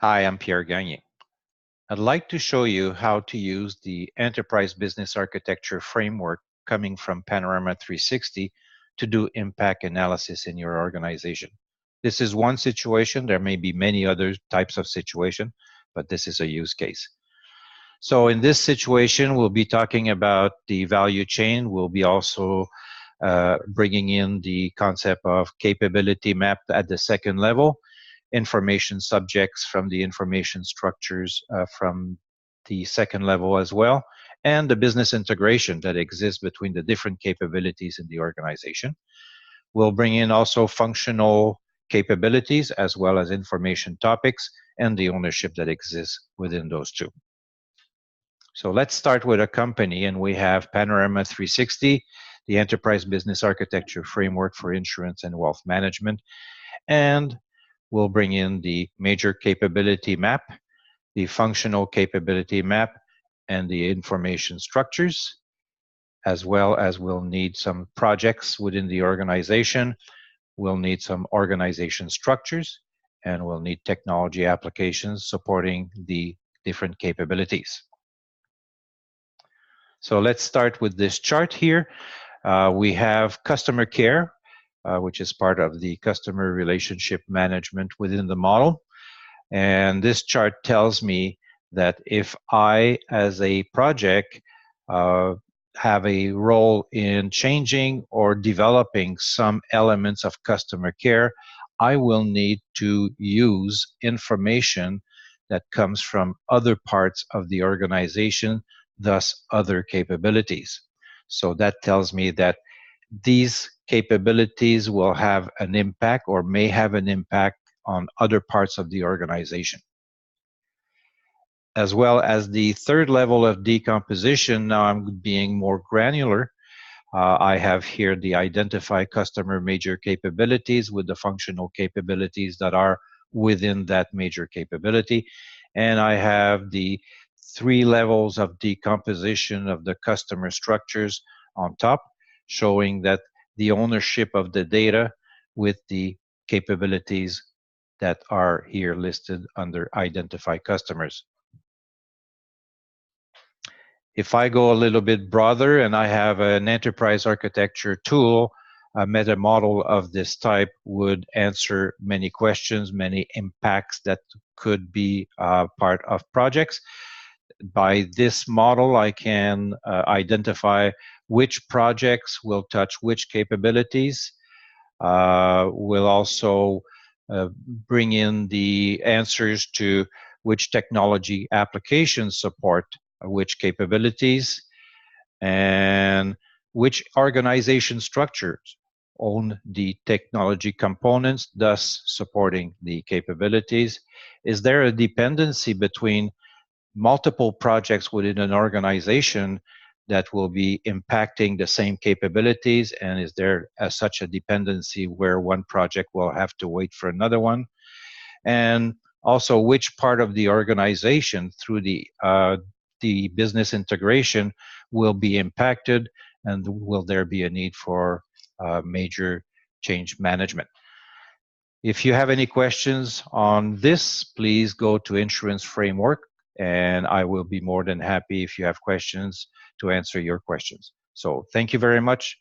Hi, I'm Pierre Gagné. I'd like to show you how to use the Enterprise Business Architecture framework coming from Panorama 360 to do impact analysis in your organization. This is one situation. There may be many other types of situation, but this is a use case. So in this situation, we'll be talking about the value chain. We'll be also bringing in the concept of capability map at the second level, information subjects from the information structures from the second level as well, and the business integration that exists between the different capabilities in the organization. We'll bring in also functional capabilities as well as information topics and the ownership that exists within those two. So let's start with a company, and we have Panorama 360, the Enterprise Business Architecture Framework for Insurance and Wealth Management, and we'll bring in the major capability map, the functional capability map, and the information structures, as well as we'll need some projects within the organization. We'll need some organization structures, and we'll need technology applications supporting the different capabilities. So let's start with this chart here. We have customer care, which is part of the customer relationship management within the model. And this chart tells me that if I, as a project, have a role in changing or developing some elements of customer care, I will need to use information that comes from other parts of the organization, thus other capabilities. So that tells me that these capabilities will have an impact or may have an impact on other parts of the organization. As well as the third level of decomposition, now I'm being more granular. I have here the identify customer major capabilities with the functional capabilities that are within that major capability. And I have the 3 levels of decomposition of the customer structures on top, showing that the ownership of the data with the capabilities that are here listed under identify customers. If I go a little bit broader and I have an enterprise architecture tool, a meta model of this type would answer many questions, many impacts that could be part of projects. By this model, I can identify which projects will touch which capabilities. We'll also bring in the answers to which technology applications support which capabilities, and which organization structures own the technology components, thus supporting the capabilities. Is there a dependency between multiple projects within an organization that will be impacting the same capabilities, and is there such a dependency where one project will have to wait for another one? And also, which part of the organization through the business integration will be impacted, and will there be a need for major change management? If you have any questions on this, please go to Insurance Framework, and I will be more than happy if you have questions to answer your questions. So thank you very much.